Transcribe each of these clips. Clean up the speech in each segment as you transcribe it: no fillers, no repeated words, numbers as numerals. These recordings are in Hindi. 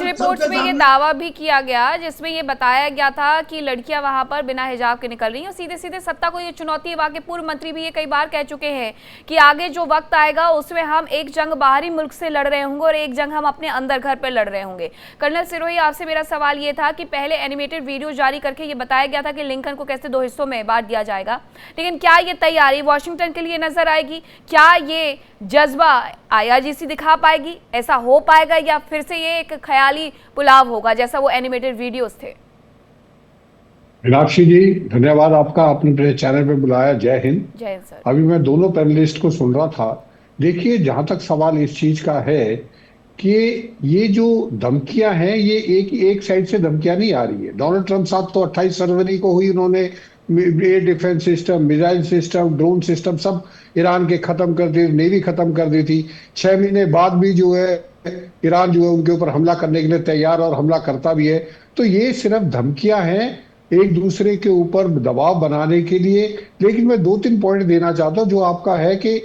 रिपोर्ट्स में ये दावा भी किया गया, जिसमें ये बताया गया था कि लड़कियां वहां पर बिना हिजाब के निकल रही हैं और सीधे सीधे सत्ता को ये चुनौती है। वहां के पूर्व मंत्री भी ये कई बार कह चुके हैं कि आगे जो वक्त आएगा उसमें हम एक जंग बाहरी मुल्क से लड़ रहे होंगे और एक जंग हम अपने अंदर घर पर लड़ रहे होंगे। कर्नल सिरोही, आपसे मेरा सवाल ये था कि पहले एनिमेटेड वीडियो जारी करके ये बताया गया था कि लिंकन को कैसे 2 हिस्सों में बांट दिया जाएगा, लेकिन क्या ये तैयारी वाशिंगटन के लिए नजर आएगी? क्या ये जज्बा आईआरजीसी दिखा पाएगी? ऐसा हो पाएगा या फिर से ये एक ख्याली पुलाव होगा जैसा वो एनिमेटेड वीडियोस थे? मीनाक्षी जी, धन्यवाद आपका, आपने मेरे चैनल पे बुलाया। जय हिंद। जय हिंद सर। अभी मैं दोनों पैनलिस्ट को सुन रहा था। देखिए, जहां तक सवाल इस चीज का है कि ये जो धमकियां हैं, ये एक साइड से धमकियां नहीं आ रही है। डोनाल्ड ट्रंप साहब तो 28 फरवरी को हुई, उन्होंने air defence system, missile system, drone system सब ईरान के खत्म कर दिए, नेवी खत्म कर दी थी। 6 महीने बाद भी जो है ईरान जो है उनके ऊपर हमला करने के लिए तैयार और हमला करता भी है। तो ये सिर्फ धमकियां हैं एक दूसरे के ऊपर दबाव बनाने के लिए। लेकिन मैं 2-3 पॉइंट देना चाहता हूं जो आपका है कि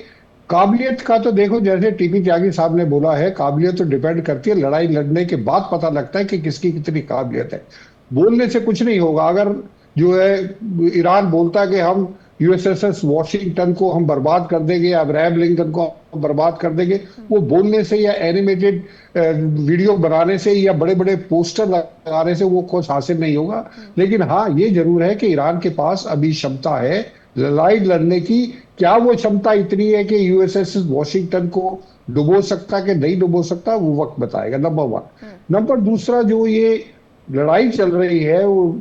काबिलियत का तो देखो, जैसे टीपी त्यागी साहब ने बोला है, काबिलियत तो डिपेंड करती है, लड़ाई लड़ने के बाद पता लगता है कि किसकी कितनी काबिलियत है। बोलने से कुछ नहीं होगा। अगर जो है ईरान बोलता है कि हम यूएसएसएस वॉशिंगटन को हम बर्बाद कर देंगे या अब्राहम लिंकन को हम बर्बाद कर देंगे, वो बोलने से या एनिमेटेड वीडियो बनाने से या बड़े बड़े पोस्टर लगाने से वो कुछ हासिल नहीं होगा। लेकिन हाँ, ये जरूर है कि ईरान के पास अभी क्षमता है लड़ाई लड़ने की। क्या वो क्षमता इतनी है कि यूएसएस वॉशिंगटन को डुबो सकता कि नहीं डुबो सकता, वो वक्त बताएगा। नंबर 1। नंबर दूसरा, जो ये लड़ाई चल रही है वो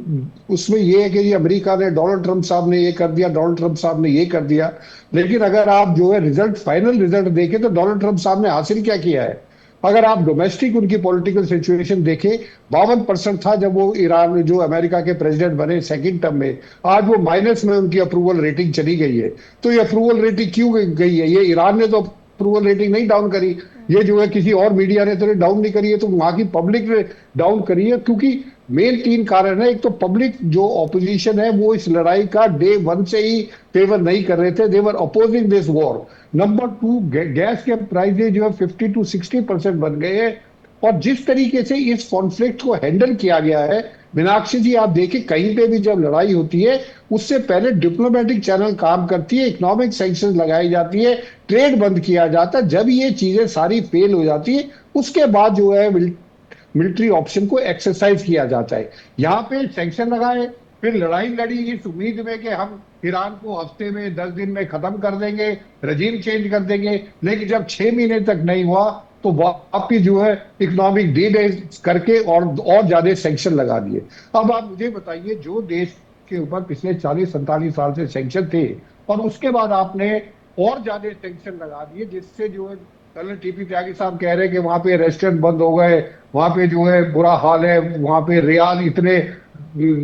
उसमें ये है कि ये अमेरिका ने, डोनाल्ड ट्रंप साहब ने ये कर दिया, डोनाल्ड ट्रंप साहब ने ये कर दिया। लेकिन अगर आप जो है रिजल्ट, फाइनल रिजल्ट देखें तो डोनाल्ड ट्रंप साहब ने हासिल क्या किया है। अगर आप डोमेस्टिक उनकी पॉलिटिकल सिचुएशन देखें, 52% था जब वो ईरान जो अमेरिका के प्रेसिडेंट बने सेकंड टर्म में। आज वो माइनस में उनकी अप्रूवल रेटिंग चली गई है। तो ये अप्रूवल रेटिंग क्यों गई है? ये ईरान ने तो अप्रूवल रेटिंग नहीं डाउन करी, ये जो है किसी और मीडिया ने तो डाउन नहीं करी है, तो वहां की पब्लिक ने डाउन करी है। क्योंकि मेन 3 कारण है। एक तो पब्लिक जो ऑपोजिशन है वो इस लड़ाई का डे 1 से ही फेवर नहीं कर रहे थे, they were opposing this war. Number 2, gas के प्राइसेज जो है 50 to 60% बन गए हैं। और जिस तरीके से इस कॉन्फ्लिक्ट को हैंडल किया गया है, मीनाक्षी जी आप देखिए, कहीं पे भी जब लड़ाई होती है उससे पहले डिप्लोमेटिक चैनल काम करती है, इकोनॉमिक सैंक्शंस लगाई जाती है, ट्रेड बंद किया जाता है। जब ये चीजें सारी फेल हो जाती है उसके बाद जो है मिलिट्री ऑप्शन को एक्सरसाइज किया जाता है। यहाँ पे सैंक्शन लगाए, फिर लड़ाई लड़ी इस उम्मीद में कि हम ईरान को हफ्ते में 10 दिन में खत्म कर देंगे, रजीम चेंज कर देंगे। लेकिन जब 6 महीने तक नहीं हुआ तो वापिस जो है इकोनॉमिक डीमेज करके और ज्यादा सैंक्शन लगा दिए। अब आप मुझे बताइए, जो देश के ऊपर पिछले 40-47 साल से सैंक्शन थे और उसके बाद आपने और ज्यादा सैंक्शन लगा दिए, जिससे जो है कल टीपी त्यागी साहब कह रहे हैं कि वहां पे रेस्टोरेंट बंद हो गए, वहां पे जो है बुरा हाल है, वहां पे रियाल इतने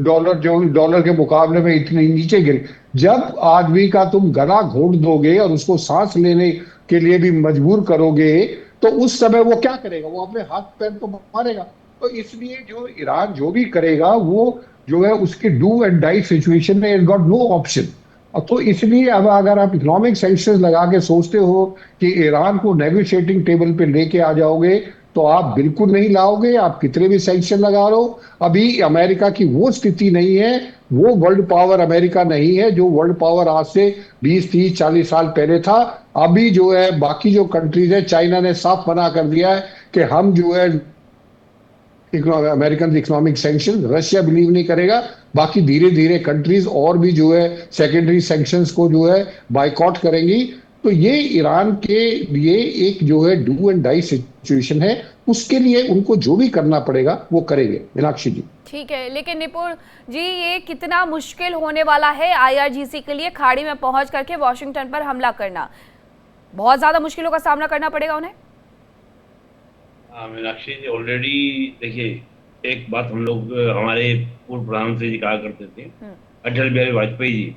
डॉलर के मुकाबले में इतने नीचे गिरे। जब आदमी का तुम गला घोट दोगे और उसको सांस लेने के लिए भी मजबूर करोगे, तो उस समय वो क्या करेगा? वो अपने हाथ पैर तो मारेगा। तो इसलिए जो ईरान जो भी करेगा वो जो है उसकी डू एंड डाई सिचुएशन में, इज गॉट नो ऑप्शन। तो इसलिए अब अगर आप इकोनॉमिक सैंक्शंस लगा के सोचते हो कि ईरान को नेगोशिएटिंग टेबल पे लेके आ जाओगे, तो आप बिल्कुल नहीं लाओगे। आप कितने भी सैंक्शन लगा लो, अभी अमेरिका की वो स्थिति नहीं है, वो वर्ल्ड पावर अमेरिका नहीं है जो वर्ल्ड पावर आज से 20-30-40 साल पहले था। अभी जो है बाकी जो कंट्रीज है, चाइना ने साफ मना कर दिया है कि हम जो है American economic sanction, Russia believe नहीं करेगा। बाकी धीरे धीरे कंट्रीज और भी जो है सेकेंडरी सैंक्शंस को जो है बाइकआउट करेंगी। तो ये ईरान के लिए एक जो है डू एंड डाई सिचुएशन है, उसके लिए उनको जो भी करना पड़ेगा वो करेंगे। मीनाक्षी जी, ठीक है, लेकिन निपुण जी, ये कितना मुश्किल होने वाला है आईआरजीसी के लिए खाड़ी में पहुंच करके वॉशिंगटन पर हमला करना? बहुत ज्यादा मुश्किलों का सामना करना पड़ेगा उन्हें। मीनाक्षी जी, ऑलरेडी देखिए, एक बात हम लोग, हमारे पूर्व प्रधानमंत्री जी कहा करते थे, अटल बिहारी वाजपेयी जी,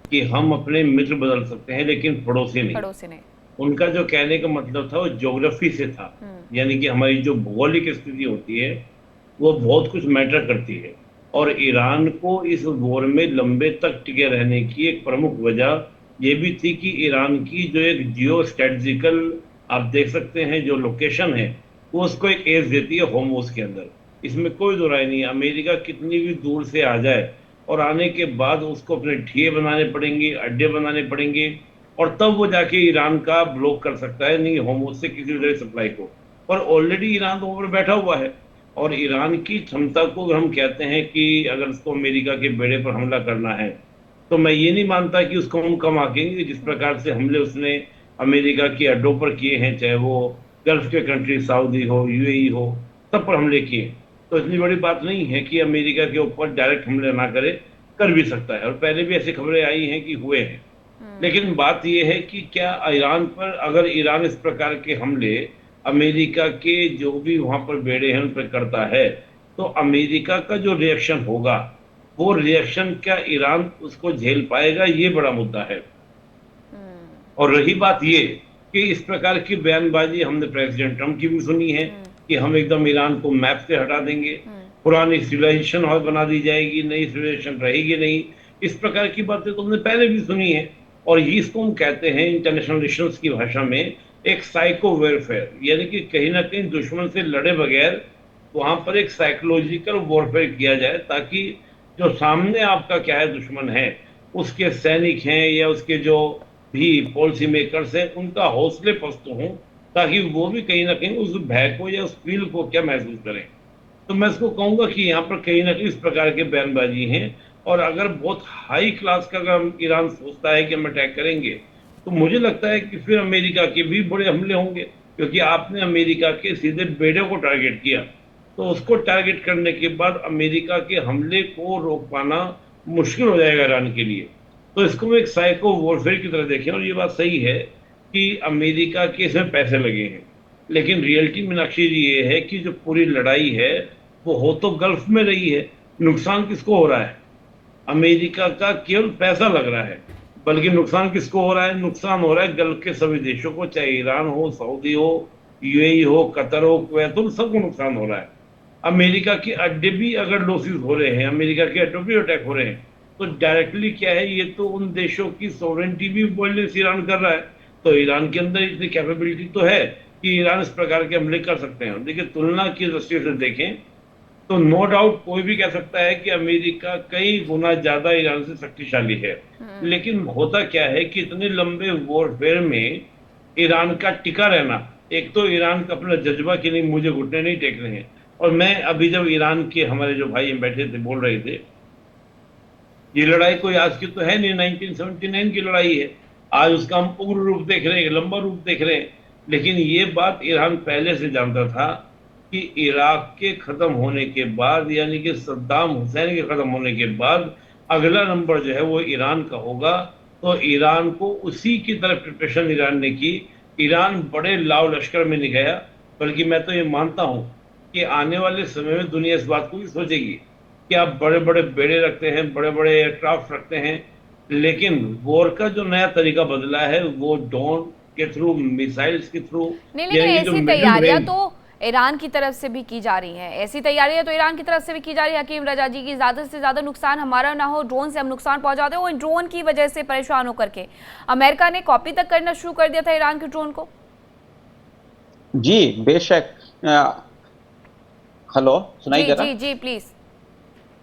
कि हम अपने मित्र बदल सकते हैं लेकिन पड़ोसी नहीं। उनका जो कहने का मतलब था वो ज्योग्राफी से था, यानी कि हमारी जो भौगोलिक स्थिति होती है वो बहुत कुछ मैटर करती है। और ईरान को इस वॉर में लंबे तक टिके रहने की एक प्रमुख वजह ये भी थी कि ईरान की जो एक जियो स्ट्रेटजिकल, आप देख सकते हैं जो लोकेशन है, वो उसको एक एज देती है होमोस के अंदर। इसमें कोई दो राय नहीं है। अमेरिका कितनी भी दूर से आ जाए और आने के बाद उसको अपने ठिये बनाने पड़ेंगे, अड्डे बनाने पड़ेंगे, और तब वो जाके ईरान का ब्लॉक कर सकता है नहीं होमोस से किसी भी सप्लाई को। पर ऑलरेडी ईरान तो ऊपर बैठा हुआ है, और ईरान की क्षमता को हम कहते हैं कि अगर उसको अमेरिका के बेड़े पर हमला करना है, तो मैं ये नहीं मानता कि उसको हम कम आंकेंगे। जिस प्रकार से हमले उसने अमेरिका के अड्डों पर किए हैं, चाहे वो गल्फ के कंट्री सऊदी हो, यूएई हो, सब पर हमले किए, तो इतनी बड़ी बात नहीं है कि अमेरिका के ऊपर डायरेक्ट हमले ना करे, कर भी सकता है। और पहले भी ऐसी खबरें आई हैं कि हुए हैं। लेकिन बात यह है कि क्या ईरान पर, अगर ईरान इस प्रकार के हमले अमेरिका के जो भी वहां पर बेड़े हैं उन पर करता है, तो अमेरिका का जो रिएक्शन होगा, वो रिएक्शन क्या ईरान उसको झेल पाएगा, ये बड़ा मुद्दा है। और रही बात ये कि इस प्रकार की बयानबाजी हमने प्रेसिडेंट ट्रम्प की भी सुनी है कि हम एकदम ईरान को मैप से हटा देंगे, पुरानी सिविलाइजेशन और बना दी जाएगी, नई सिविलाइजेशन रहेगी नहीं। इस प्रकार की बातें तो हमने पहले भी सुनी है, और इसको हम कहते हैं इंटरनेशनल रिलेशंस की भाषा में एक साइको वेयरफेयर, यानी कि कहीं ना कहीं दुश्मन से लड़े बगैर वहां पर एक साइकोलॉजिकल वॉरफेयर किया जाए, ताकि जो सामने आपका क्या है दुश्मन है, उसके सैनिक हैं या उसके जो भी पॉलिसी मेकर्स हैं, उनका हौसले पस्त हों, ताकि वो भी कहीं ना कहीं उस भय को या उस फील को क्या महसूस करें। तो मैं इसको कहूंगा कि यहाँ पर कहीं ना कहीं इस प्रकार के बयानबाजी हैं। और अगर बहुत हाई क्लास का अगर ईरान सोचता है कि हम अटैक करेंगे, तो मुझे लगता है कि फिर अमेरिका के भी बड़े हमले होंगे, क्योंकि आपने अमेरिका के सीधे बेड़े को टारगेट किया, तो उसको टारगेट करने के बाद अमेरिका के हमले को रोक पाना मुश्किल हो जाएगा ईरान के लिए। तो इसको हम एक साइको वॉरफेयर की तरह देखें। और ये बात सही है कि अमेरिका के इसमें पैसे लगे हैं, लेकिन रियलिटी मीनाक्षी जी ये है कि जो पूरी लड़ाई है वो हो तो गल्फ में रही है। नुकसान किसको हो रहा है? अमेरिका का केवल पैसा लग रहा है, बल्कि नुकसान किसको हो रहा है? नुकसान हो रहा है गल्फ के सभी देशों को, चाहे ईरान हो, सऊदी हो, यूएई हो, कतर हो, कुवैत हो, सबको नुकसान हो रहा है। अमेरिका के अड्डे भी अगर लॉसेस हो रहे हैं, अमेरिका के अड्डों भी अटैक हो रहे हैं, तो डायरेक्टली क्या है, ये तो उन देशों की सॉवरेनिटी भी वायलेंस ईरान कर रहा है। तो ईरान के अंदर इतनी कैपेबिलिटी तो है कि ईरान इस प्रकार के हमले कर सकते हैं। देखिए, तुलना की दृष्टि से देखें तो नो डाउट कोई भी कह सकता है कि अमेरिका कई गुना ज्यादा ईरान से शक्तिशाली है। लेकिन होता क्या है कि इतने लंबे वॉरफेयर में ईरान का टिका रहना, एक तो ईरान का अपना जज्बा कि नहीं मुझे घुटने नहीं टेकने हैं। और मैं अभी जब ईरान के हमारे जो भाई बैठे थे बोल रहे थे, ये लड़ाई कोई आज की तो है नहीं, 1979 की लड़ाई है। आज उसका हम उग्र रूप देख रहे हैं, लंबा रूप देख रहे हैं। लेकिन ये बात ईरान पहले से जानता था कि इराक के खत्म होने के बाद, यानी कि सद्दाम हुसैन के खत्म होने के बाद अगला नंबर जो है वो ईरान का होगा। तो ईरान को उसी की तरफ प्रिपरेशन ईरान ने की। ईरान बड़े लाव लश्कर में नहीं गया, बल्कि मैं तो ये मानता हूं कि आने वाले समय में दुनिया इस बात को भी सोचेगी कि आप बड़े बड़े बेड़े रखते हैं, बड़े बड़े एयरक्राफ्ट रखते हैं, लेकिन वॉर का जो नया तरीका बदला है वो ड्रोन के थ्रू, मिसाइल्स के थ्रू। नहीं, लेकिन ऐसी तैयारियां तो ईरान की तरफ से भी की जा रही हैं, ऐसी तैयारियां तो ईरान की तरफ से भी की जा रही है हकीम रजा जी की, ज्यादा से ज्यादा नुकसान हमारा ना हो, ड्रोन से हम नुकसान पहुंचाते हो। इन ड्रोन की वजह से परेशान होकर के अमेरिका ने कॉपी तक करना शुरू कर दिया था ईरान के ड्रोन को। जी बेशक। हेलो, सुनाई दे रहा? जी जी प्लीज।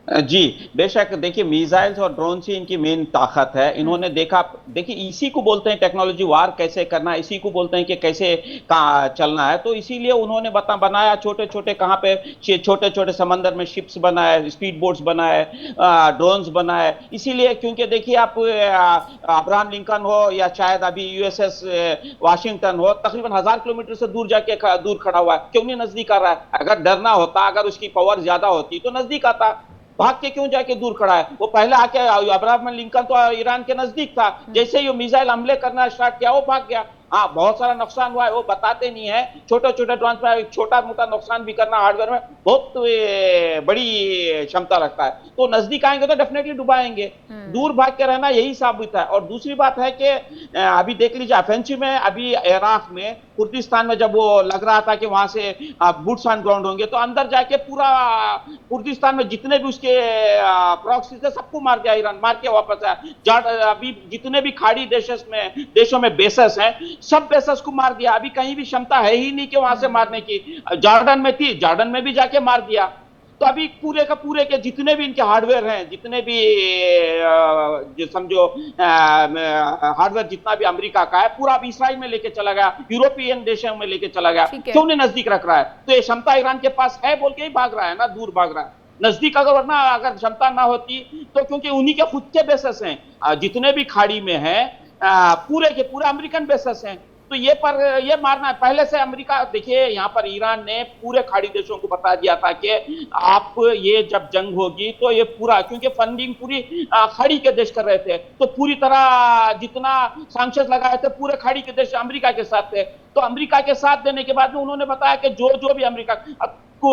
जी बेशक। देखिए, मिसाइल्स और ड्रोन से इनकी मेन ताकत है। इन्होंने देखा, देखिए इसी को बोलते हैं टेक्नोलॉजी वार कैसे करना है, इसी को बोलते हैं कि कैसे चलना है। तो इसीलिए उन्होंने बनाया छोटे छोटे, कहाँ पे छोटे छोटे समंदर में शिप्स बनाए, स्पीड बोट्स बनाए, ड्रोन्स बनाए। इसीलिए क्योंकि देखिए आप अब्राहम लिंकन हो या शायद अभी यूएसएस वाशिंगटन हो, तकरीबन 1000 किलोमीटर से दूर जाके दूर खड़ा हुआ है। क्यों नहीं नजदीक आ रहा है? अगर डरना होता, अगर उसकी पावर ज्यादा होती तो नजदीक आता। भाग के क्यों जाके दूर खड़ा है? वो पहले आके, अब्राहम लिंकन तो ईरान के नजदीक था, जैसे ही मिसाइल हमले करना स्टार्ट किया वो भाग गया। हाँ, बहुत सारा नुकसान हुआ है, वो बताते नहीं है। छोटे छोटे ड्रोन पर छोटा मोटा नुकसान भी करना हार्डवेयर में बहुत बड़ी क्षमता रखता है। तो नजदीक आएंगे तो डेफिनेटली डुबाएंगे, दूर भाग के रहना यही साबित है। और दूसरी बात है कि अभी देख लीजिए ऑफेंसिव में, अभी इराक में कुर्दिस्तान में जब वो लग रहा था कि वहां से बूट्स ऑन ग्राउंड होंगे, तो अंदर जाके पूरा कुर्दिस्तान में जितने भी उसके प्रॉक्सी थे सबको मार दिया ईरान, मार के वापस आया। अभी जितने भी खाड़ी देशों में बेसेस हैं, सब बेसस को मार दिया। अभी कहीं भी क्षमता है ही नहीं कि वहां से मारने की। जॉर्डन में थी, जॉर्डन में भी जाके मार दिया। तो अभी पूरे का पूरे के जितने भी इनके हार्डवेयर हैं, जितने भी जो समझो हार्डवेयर जितना भी अमेरिका का है, पूरा अब इसराइल में लेके चला गया, यूरोपियन देशों में लेके चला गया। क्यों नहीं नजदीक रख रहा है? तो ये क्षमता ईरान के पास है बोल के ही भाग रहा है ना, दूर भाग रहा है। नजदीक अगर वरना अगर क्षमता ना होती तो, क्योंकि उन्हीं के खुद के बेसस हैं जितने भी खाड़ी में हैं, पूरे के पूरे अमेरिकन बेसस हैं। तो ये मारना है पहले से। अमेरिका देखिए, यहाँ पर ईरान ने पूरे खाड़ी देशों को बता दिया था कि आप ये जब जंग होगी तो ये पूरा, क्योंकि फंडिंग पूरी खाड़ी के देश कर रहे थे, तो पूरी तरह जितना सैंक्शंस लगाए थे पूरे खाड़ी के देश अमेरिका के साथ थे। तो अमेरिका के साथ देने के बाद में उन्होंने बताया कि जो भी अमेरिका को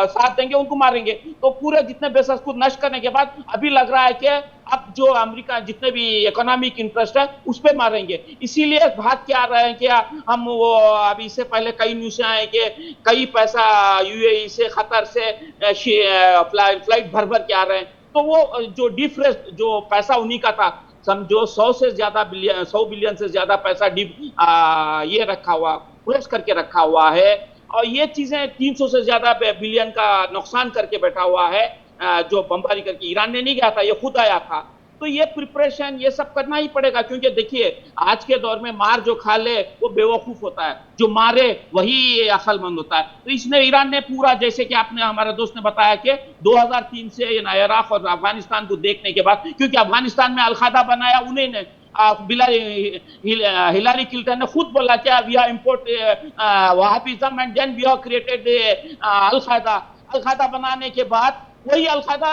साथ देंगे उनको मारेंगे। तो पूरे जितने बेसस को नष्ट करने के बाद अभी लग रहा है कि अब जो अमेरिका जितने भी इकोनॉमिक इंटरेस्ट है उस पर मारेंगे। इसीलिए बात क्या आ रहे हैं कि हम वो अभी इससे पहले कई न्यूज़ आए कि कई पैसा यूएई से, कतर से फ्लाइट भर भर के आ रहे हैं। तो वो जो डिफरेंस जो पैसा उन्हीं का था, समझो 100 बिलियन से ज्यादा पैसा ये रखा हुआ, प्रेस करके रखा हुआ है। और ये चीजें 300 से ज्यादा बिलियन का नुकसान करके बैठा हुआ है, जो बमबारी करके। ईरान ने नहीं गया था, ये खुद आया था। तो ये प्रिपरेशन ये सब करना ही पड़ेगा, क्योंकि देखिए आज के दौर में मार जो खा ले वो बेवकूफ होता है, जो मारे वही अक्लमंद होता है। तो इसने ईरान ने पूरा, जैसे कि आपने हमारे दोस्त ने बताया कि 2003 से इराक और अफगानिस्तान को देखने के बाद, क्योंकि अफगानिस्तान में अलकायदा बनाया उन्हीं ने, हिलारी क्लिंटन ने खुद बोला क्या, we are import Wahhabism and then we have created al Qaeda बनाने के बाद वही अलकायदा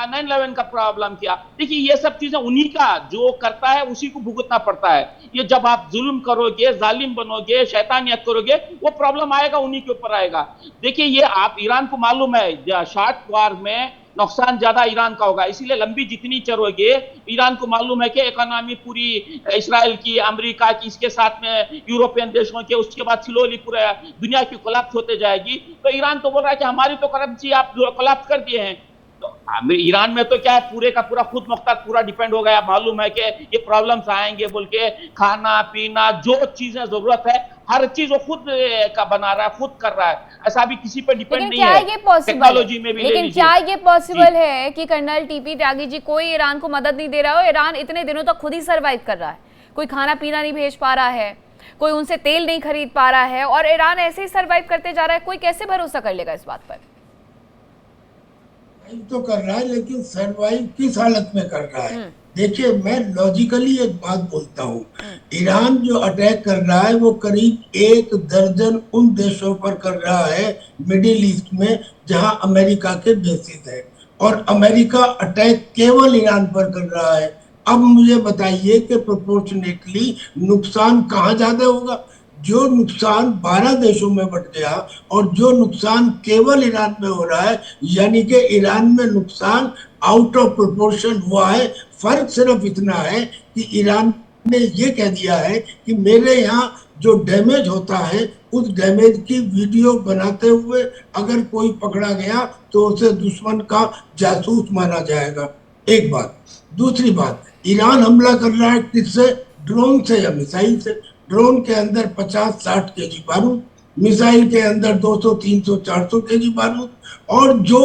9/11 का प्रॉब्लम किया। देखिए ये सब चीजें उन्हीं का जो करता है उसी को भुगतना पड़ता है। ये जब आप जुल्म करोगे, जालिम बनोगे, शैतानियत करोगे, वो प्रॉब्लम आएगा, उन्हीं के ऊपर आएगा। देखिए ये आप ईरान को मालूम है शॉर्ट वार में नुकसान ज्यादा ईरान का होगा, इसीलिए लंबी जितनी चलोगे, ईरान को मालूम है कि इकोनॉमी पूरी इसराइल की, अमेरिका की, इसके साथ में यूरोपियन देशों के, उसके बाद स्लोली पूरे दुनिया की कोलैप्स होते जाएगी। तो ईरान तो बोल रहा है कि हमारी तो करेंसी आप कोलैप्स कर दिए हैं। तो ईरान में तो क्या है, पूरे का पूरा खुद मुख्तार पूरा डिपेंड हो गया। मालूम है कि ये प्रॉब्लम्स आएंगे बोल के, खाना पीना जो चीजें जरूरत है हर चीज वो खुद का बना रहा है, खुद कर रहा है, ऐसा भी किसी पे डिपेंड नहीं है। टेक्नोलॉजी में भी लेकिन क्या ये पॉसिबल है कि कर्नल टीपी त्यागी जी कोई ईरान को मदद नहीं दे रहा हो? ईरान इतने दिनों तक खुद ही सरवाइव कर रहा है, कोई खाना पीना नहीं भेज पा रहा है, कोई उनसे तेल नहीं खरीद पा रहा है, और ईरान ऐसे ही सरवाइव करते जा रहा है। कोई कैसे भरोसा कर लेगा इस बात पर? तो कर रहा है, लेकिन सरवाइव किस हालत में कर रहा है? देखिए मैं लॉजिकली एक बात बोलता हूँ, ईरान जो अटैक कर रहा है वो करीब 1 दर्जन उन देशों पर कर रहा है मिडिल ईस्ट में जहां अमेरिका के बेसिस है, और अमेरिका अटैक केवल ईरान पर कर रहा है। अब मुझे बताइए कि प्रोपोर्शनेटली नुकसान कहाँ ज्यादा होगा? जो नुकसान 12 देशों में बट गया और जो नुकसान केवल ईरान में हो रहा है, यानी कि ईरान में नुकसान आउट ऑफ प्रोपोर्शन हुआ है। फर्क सिर्फ इतना है कि ईरान ने ये कह दिया है कि मेरे यहाँ जो डैमेज होता है उस डैमेज की वीडियो बनाते हुए अगर कोई पकड़ा गया तो उसे दुश्मन का जासूस माना जाएगा। एक बात। दूसरी बात, ईरान हमला कर रहा है किससे? ड्रोन से या मिसाइल से। ड्रोन के अंदर 50-60 केजी बारूद, मिसाइल के अंदर 200, 300, 400 केजी बारूद, और जो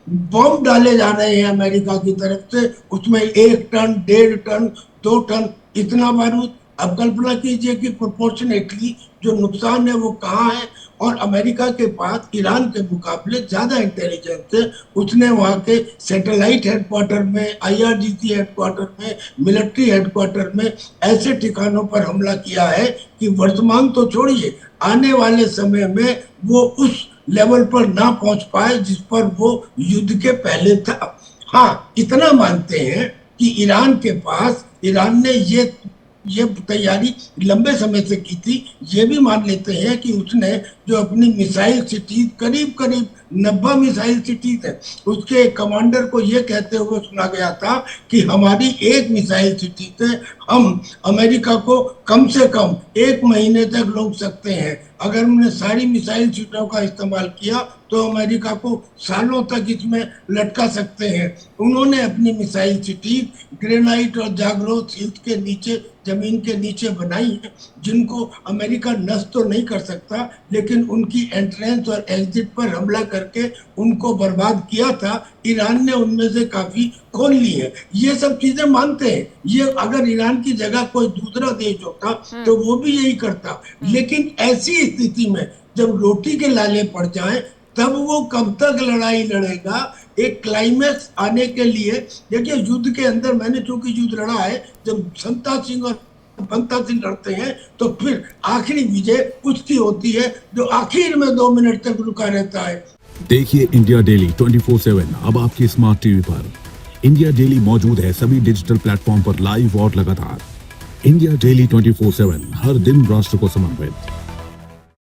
बम डाले जा रहे हैं अमेरिका की तरफ से उसमें 1 टन, 1.5 टन, 2 टन इतना बारूद। अब कल्पना कीजिए कि प्रोपोर्शनेटली जो नुकसान है वो कहाँ है। और अमेरिका के पास ईरान के मुकाबले ज्यादा इंटेलिजेंस है। उसने वहाँ के सैटेलाइट हेडक्वार्टर में, IRGC हेडक्वार्टर में, मिलिट्री हेडक्वार्टर में ऐसे ठिकानों पर हमला किया है कि वर्तमान तो छोड़िए, आने वाले समय में वो उस लेवल पर ना पहुंच पाए जिस पर वो युद्ध के पहले था। हाँ, इतना मानते हैं कि ईरान ने ये तैयारी लंबे समय से की थी। ये भी मान लेते हैं कि उसने जो अपनी मिसाइल सिटीज, करीब 90 मिसाइल सिटीज है, उसके कमांडर को ये कहते हुए सुना गया था कि हमारी एक मिसाइल सिटी से हम अमेरिका को कम से कम 1 महीने तक रोक सकते हैं। अगर हमने सारी मिसाइल सिटियों का इस्तेमाल किया तो अमेरिका को सालों तक इसमें लटका सकते हैं। उन्होंने अपनी मिसाइल सिटी ग्रेनाइट और जागरोथ हिल्स के नीचे, जमीन के नीचे बनाई है, जिनको अमेरिका नष्ट तो नहीं कर सकता, लेकिन उनकी एंट्रेंस और एग्जिट पर हमला करके उनको बर्बाद किया था। ईरान ने उनमें से काफी खोल ली है। ये सब चीजें मानते हैं। ये अगर ईरान की जगह कोई दूसरा देश होता तो वो भी यही करता। लेकिन ऐसी स्थिति में जब रोटी के लाले पड़ जाए तब वो कब तक लड़ाई लड़ेगा? एक क्लाइमैक्स आने के लिए, देखिए युद्ध के अंदर, मैंने चूंकि युद्ध लड़ा है, जब संता सिंह और बंता सिंह लड़ते हैं तो फिर आखिरी विजय उसकी होती है जो आखिर में 2 मिनट तक रुका रहता है। देखिए इंडिया डेली 24/7 अब आपकी स्मार्ट टीवी पर। इंडिया डेली मौजूद है सभी डिजिटल प्लेटफॉर्म पर लाइव और लगातार। इंडिया डेली 24/7 हर दिन राष्ट्र को समर्पित।